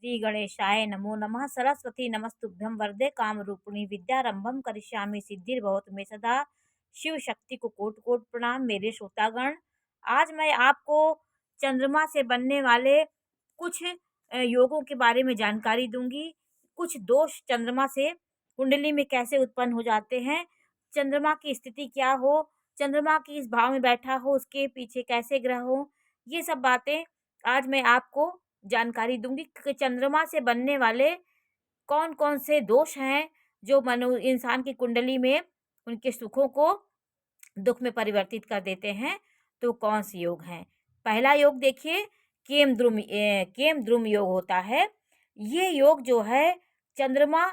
श्री गणेशाय नमो नमः। सरस्वती नमस्तुभ्यं वरदे कामरूपिणी विद्यारंभम करिष्यामि सिद्धिर्भवतु मे सदा। शिव शक्ति को कोटि कोटि प्रणाम। मेरे श्रोतागण, आज मैं आपको चंद्रमा से बनने वाले कुछ योगों के बारे में जानकारी दूंगी। कुछ दोष चंद्रमा से कुंडली में कैसे उत्पन्न हो जाते हैं, चंद्रमा की स्थिति क्या हो, चंद्रमा की इस भाव में बैठा हो, उसके पीछे कैसे ग्रह हो, ये सब बातें आज मैं आपको जानकारी दूंगी कि चंद्रमा से बनने वाले कौन कौन से दोष हैं जो मनु इंसान की कुंडली में उनके सुखों को दुख में परिवर्तित कर देते हैं। तो कौन से योग हैं? पहला योग देखिए, केम द्रुम योग होता है। ये योग जो है चंद्रमा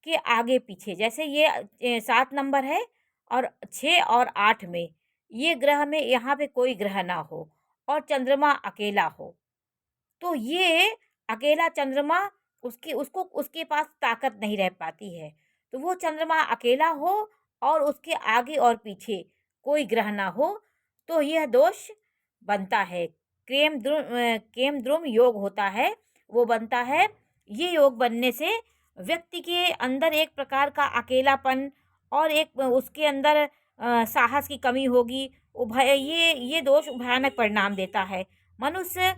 के आगे पीछे, जैसे ये 7 नंबर है और 6 और 8 में ये ग्रह में यहाँ पे कोई ग्रह ना हो और चंद्रमा अकेला हो, तो ये अकेला चंद्रमा उसके पास ताकत नहीं रह पाती है। तो वो चंद्रमा अकेला हो और उसके आगे और पीछे कोई ग्रह ना हो, तो यह दोष बनता है। केम द्रुम योग होता है, वो बनता है। ये योग बनने से व्यक्ति के अंदर एक प्रकार का अकेलापन और एक उसके अंदर साहस की कमी होगी। ये दोष भयानक परिणाम देता है। मनुष्य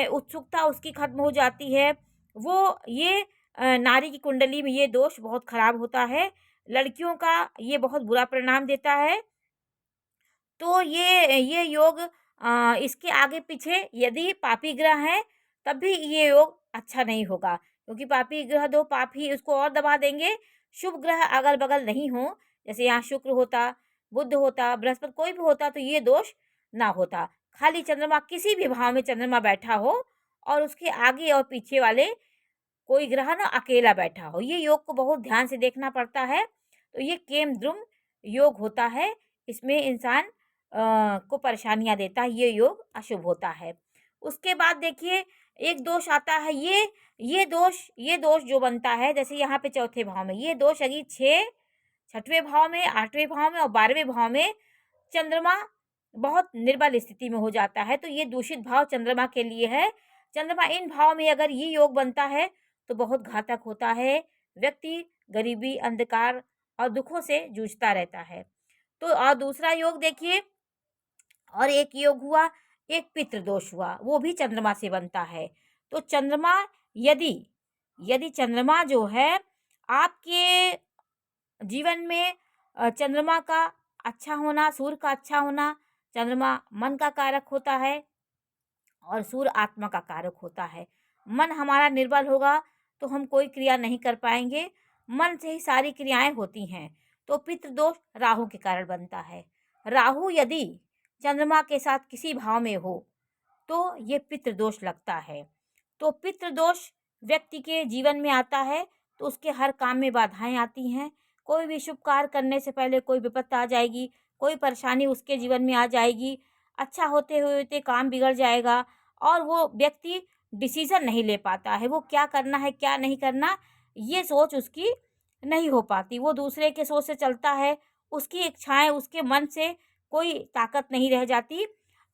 उत्सुकता उसकी खत्म हो जाती है। वो ये नारी की कुंडली में ये दोष बहुत खराब होता है। लड़कियों का ये बहुत बुरा परिणाम देता है। तो ये योग इसके आगे पीछे यदि पापी ग्रह हैं तब भी ये योग अच्छा नहीं होगा, क्योंकि पापी ग्रह दो पापी उसको और दबा देंगे। शुभ ग्रह अगल बगल नहीं हो, जैसे यहाँ शुक्र होता, बुध होता, बृहस्पति कोई भी होता, तो ये दोष ना होता। खाली चंद्रमा किसी भी भाव में चंद्रमा बैठा हो और उसके आगे और पीछे वाले कोई ग्रह ना अकेला बैठा हो, ये योग को बहुत ध्यान से देखना पड़ता है। तो ये केम द्रुम योग होता है। इसमें इंसान को परेशानियां देता है, ये योग अशुभ होता है। उसके बाद देखिए एक दोष आता है, ये दोष जो बनता है, जैसे यहाँ पे चौथे भाव में ये दोष अगर 6वें भाव में, 8वें भाव में और 12वें भाव में चंद्रमा बहुत निर्बल स्थिति में हो जाता है, तो ये दूषित भाव चंद्रमा के लिए है। चंद्रमा इन भाव में अगर ये योग बनता है तो बहुत घातक होता है। व्यक्ति गरीबी, अंधकार और दुखों से जूझता रहता है। तो और दूसरा योग देखिए, और एक योग हुआ, एक पितृदोष हुआ, वो भी चंद्रमा से बनता है। तो चंद्रमा यदि चंद्रमा जो है आपके जीवन में चंद्रमा का अच्छा होना, सूर्य का अच्छा होना, चंद्रमा मन का कारक होता है और सूर्य आत्मा का कारक होता है। मन हमारा निर्बल होगा तो हम कोई क्रिया नहीं कर पाएंगे, मन से ही सारी क्रियाएं होती हैं। तो पितृदोष राहु के कारण बनता है। राहु यदि चंद्रमा के साथ किसी भाव में हो तो ये पितृदोष लगता है। तो पितृदोष व्यक्ति के जीवन में आता है तो उसके हर काम में बाधाएं आती हैं। कोई भी शुभ कार्य करने से पहले कोई विपत्ति आ जाएगी, कोई परेशानी उसके जीवन में आ जाएगी, अच्छा होते होते काम बिगड़ जाएगा और वो व्यक्ति डिसीजन नहीं ले पाता है। वो क्या करना है क्या नहीं करना ये सोच उसकी नहीं हो पाती, वो दूसरे के सोच से चलता है, उसकी इच्छाएं उसके मन से कोई ताकत नहीं रह जाती।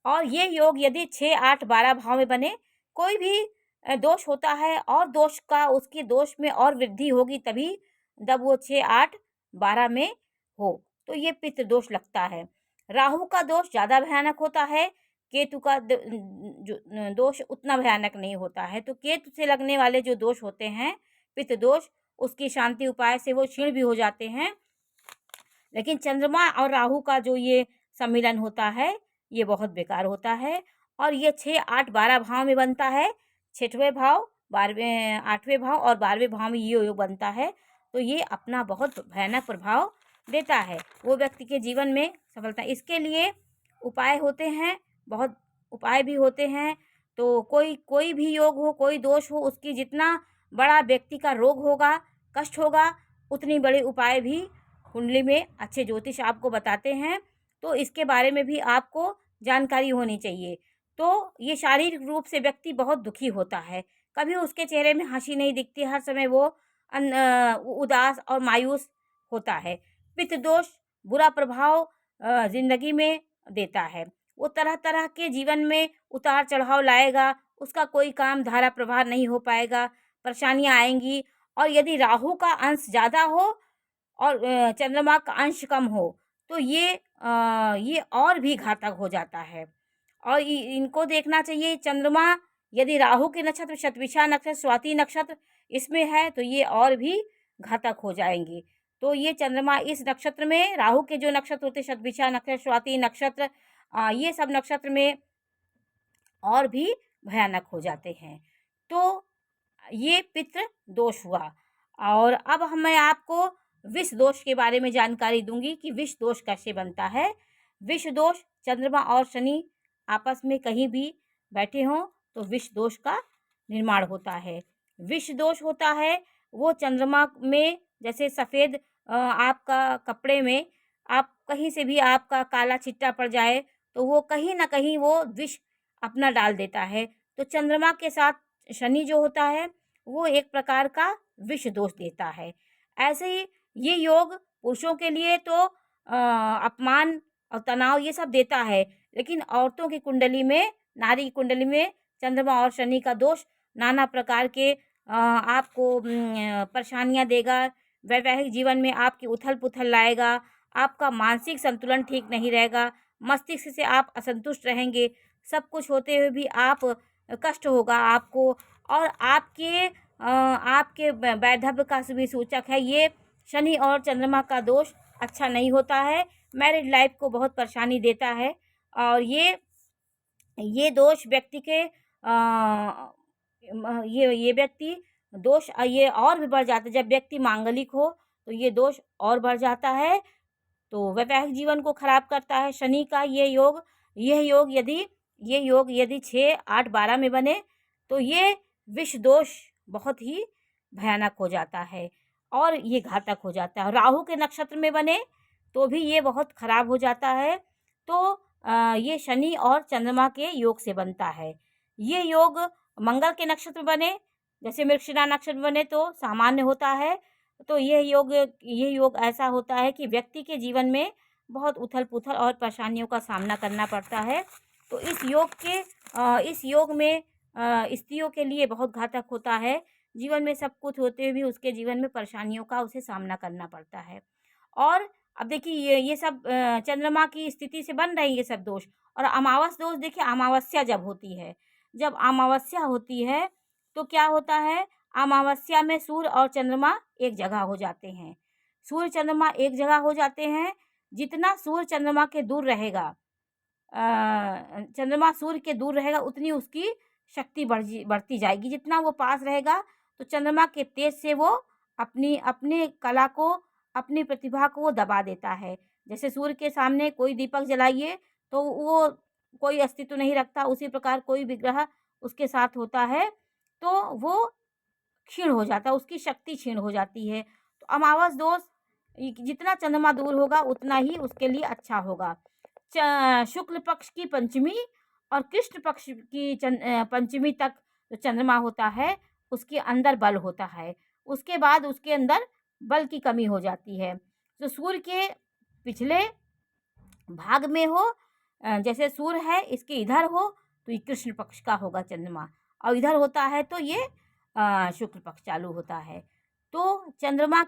और ये योग यदि 6, 8, 12 भाव में बने, कोई भी दोष होता है और दोष का उसकी दोष में और वृद्धि होगी तभी जब वो 6, 8, 12 में हो, तो ये पितृदोष लगता है। राहु का दोष ज़्यादा भयानक होता है, केतु का दोष उतना भयानक नहीं होता है। तो केतु से लगने वाले जो दोष होते हैं पितृदोष, उसकी शांति उपाय से वो क्षीण भी हो जाते हैं। लेकिन चंद्रमा और राहु का जो ये सम्मिलन होता है ये बहुत बेकार होता है। और ये 6, 8, 12 भाव में बनता है। 6वें भाव, 12वें, 8वें भाव और 12वें भाव में ये योग बनता है। तो ये अपना बहुत भयानक प्रभाव देता है वो व्यक्ति के जीवन में सफलता। इसके लिए उपाय होते हैं, बहुत उपाय भी होते हैं। तो कोई भी योग हो, कोई दोष हो, उसकी जितना बड़ा व्यक्ति का रोग होगा, कष्ट होगा, उतनी बड़े उपाय भी कुंडली में अच्छे ज्योतिष आपको बताते हैं। तो इसके बारे में भी आपको जानकारी होनी चाहिए। तो ये शारीरिक रूप से व्यक्ति बहुत दुखी होता है, कभी उसके चेहरे में हंसी नहीं दिखती, हर समय वो उदास और मायूस होता है। पितृदोष बुरा प्रभाव जिंदगी में देता है, वो तरह तरह के जीवन में उतार चढ़ाव लाएगा उसका कोई काम धारा प्रवाह नहीं हो पाएगा, परेशानियाँ आएँगी। और यदि राहु का अंश ज़्यादा हो और चंद्रमा का अंश कम हो, तो ये और भी घातक हो जाता है। और इनको देखना चाहिए। चंद्रमा यदि राहु के नक्षत्र, शतभिषा नक्षत्र, स्वाति नक्षत्र इसमें है तो ये और भी घातक हो जाएंगे। तो ये चंद्रमा इस नक्षत्र में, राहु के जो नक्षत्र होते हैं, शतभिषा नक्षत्र, स्वाति नक्षत्र, ये सब नक्षत्र में और भी भयानक हो जाते हैं। तो ये पितृ दोष हुआ। और अब मैं आपको विष दोष के बारे में जानकारी दूंगी कि विष दोष कैसे बनता है। विष दोष, चंद्रमा और शनि आपस में कहीं भी बैठे हों तो विष दोष का निर्माण होता है। विष दोष होता है वो चंद्रमा में, जैसे सफ़ेद आपका कपड़े में आप कहीं से भी आपका काला छिट्टा पड़ जाए तो वो कहीं ना कहीं वो विष अपना डाल देता है। तो चंद्रमा के साथ शनि जो होता है वो एक प्रकार का विष दोष देता है। ऐसे ही ये योग पुरुषों के लिए तो अपमान और तनाव ये सब देता है, लेकिन औरतों की कुंडली में, नारी की कुंडली में चंद्रमा और शनि का दोष नाना प्रकार के आपको परेशानियां देगा। वैवाहिक जीवन में आपकी उथल पुथल लाएगा, आपका मानसिक संतुलन ठीक नहीं रहेगा, मस्तिष्क से आप असंतुष्ट रहेंगे, सब कुछ होते हुए भी आप कष्ट होगा आपको। और आपके वैधव्य का भी सूचक है ये। शनि और चंद्रमा का दोष अच्छा नहीं होता है, मैरिड लाइफ को बहुत परेशानी देता है। और ये दोष व्यक्ति के ये व्यक्ति दोष ये और भी बढ़ जाता है। जब व्यक्ति मांगलिक हो तो ये दोष और बढ़ जाता है, तो वैवाहिक जीवन को खराब करता है। शनि का ये योग यदि 6, 8, 12 में बने तो ये विष दोष बहुत ही भयानक हो जाता है और ये घातक हो जाता है। राहु के नक्षत्र में बने तो भी ये बहुत खराब हो जाता है। तो ये शनि और चंद्रमा के योग से बनता है। ये योग मंगल के नक्षत्र में बने, जैसे मृगशिरा नक्षत्र में बने तो सामान्य होता है। तो ये योग ऐसा होता है कि व्यक्ति के जीवन में बहुत उथल पुथल और परेशानियों का सामना करना पड़ता है। तो इस योग में स्त्रियों के लिए बहुत घातक होता है। जीवन में सब कुछ होते हुए भी उसके जीवन में परेशानियों का उसे सामना करना पड़ता है। और अब देखिए ये सब चंद्रमा की स्थिति से बन रही ये सब दोष। और अमावस दोष देखिए, अमावस्या जब होती है, जब अमावस्या होती है तो क्या होता है, अमावस्या में सूर्य और चंद्रमा एक जगह हो जाते हैं। सूर्य चंद्रमा एक जगह हो जाते हैं। जितना सूर्य चंद्रमा के दूर रहेगा, चंद्रमा सूर्य के दूर रहेगा उतनी उसकी शक्ति बढ़ती जाएगी। जितना वो पास रहेगा तो चंद्रमा के तेज से वो अपनी कला को, अपनी प्रतिभा को वो दबा देता है। जैसे सूर्य के सामने कोई दीपक जलाइए तो वो कोई अस्तित्व नहीं रखता, उसी प्रकार कोई विग्रह उसके साथ होता है तो वो क्षीण हो जाता है, उसकी शक्ति क्षीण हो जाती है। तो अमावस दोष, जितना चंद्रमा दूर होगा उतना ही उसके लिए अच्छा होगा। शुक्ल पक्ष की पंचमी और कृष्ण पक्ष की पंचमी तक जो चंद्रमा होता है उसके अंदर बल होता है, उसके बाद उसके अंदर बल की कमी हो जाती है। तो सूर्य के पिछले भाग में हो, जैसे सूर्य है इसके इधर हो तो ये कृष्ण पक्ष का होगा चंद्रमा, और इधर होता है तो ये शुक्ल पक्ष चालू होता है। तो चंद्रमा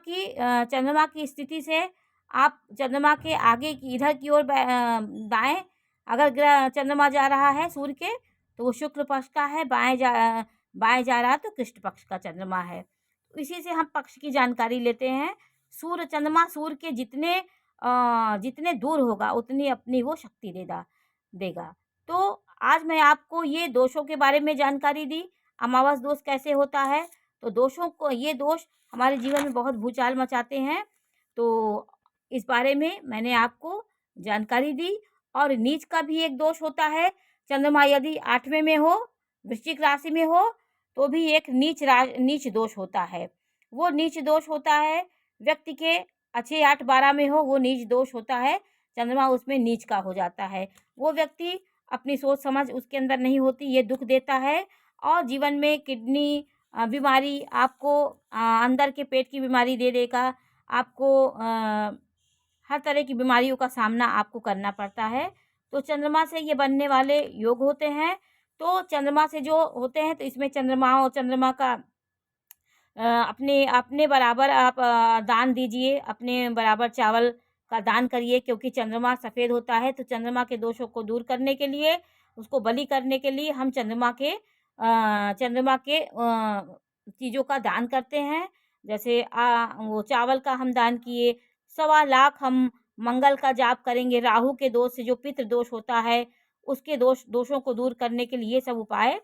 की स्थिति से आप चंद्रमा के आगे की इधर की ओर दाएं अगर चंद्रमा जा रहा है सूर्य के तो वो शुक्ल पक्ष का है, बाएं जा रहा है तो कृष्ण पक्ष का चंद्रमा है। तो इसी से हम पक्ष की जानकारी लेते हैं। चंद्रमा सूर्य के जितने दूर होगा उतनी अपनी वो शक्ति देगा। तो आज मैं आपको ये दोषों के बारे में जानकारी दी, अमावस दोष कैसे होता है। तो ये दोष हमारे जीवन में बहुत भूचाल मचाते हैं, तो इस बारे में मैंने आपको जानकारी दी। और नीच का भी एक दोष होता है। चंद्रमा यदि 8वें में हो, वृश्चिक राशि में हो तो भी एक नीच दोष होता है। वो नीच दोष होता है व्यक्ति के 6, 8, 12 में हो, वो नीच दोष होता है। चंद्रमा उसमें नीच का हो जाता है। वो व्यक्ति अपनी सोच समझ उसके अंदर नहीं होती, ये दुख देता है। और जीवन में किडनी बीमारी, आपको अंदर के पेट की बीमारी दे देगा, आपको हर तरह की बीमारियों का सामना आपको करना पड़ता है। तो चंद्रमा से ये बनने वाले योग होते हैं। तो चंद्रमा से जो होते हैं, तो इसमें चंद्रमा और चंद्रमा का अपने अपने बराबर आप दान दीजिए, अपने बराबर चावल का दान करिए, क्योंकि चंद्रमा सफ़ेद होता है। तो चंद्रमा के दोषों को दूर करने के लिए, उसको बलि करने के लिए हम चंद्रमा के चीज़ों का दान करते हैं। जैसे वो चावल का हम दान किए, 1.25 लाख हम मंगल का जाप करेंगे, राहु के दोष से जो पितृ दोष होता है, उसके दोषों को दूर करने के लिए ये सब उपाय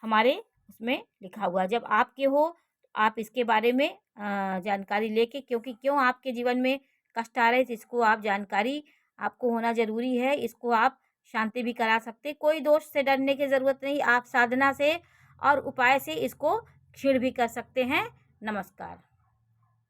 हमारे उसमें लिखा हुआ है। जब आपके हो, आप इसके बारे में जानकारी लेके, क्योंकि क्यों आपके जीवन में कष्ट आ रहे, तो इसको आप जानकारी आपको होना ज़रूरी है। इसको आप शांति भी करा सकते, कोई दोष से डरने की ज़रूरत नहीं, आप साधना से और उपाय से इसको क्षीण भी कर सकते हैं। नमस्कार।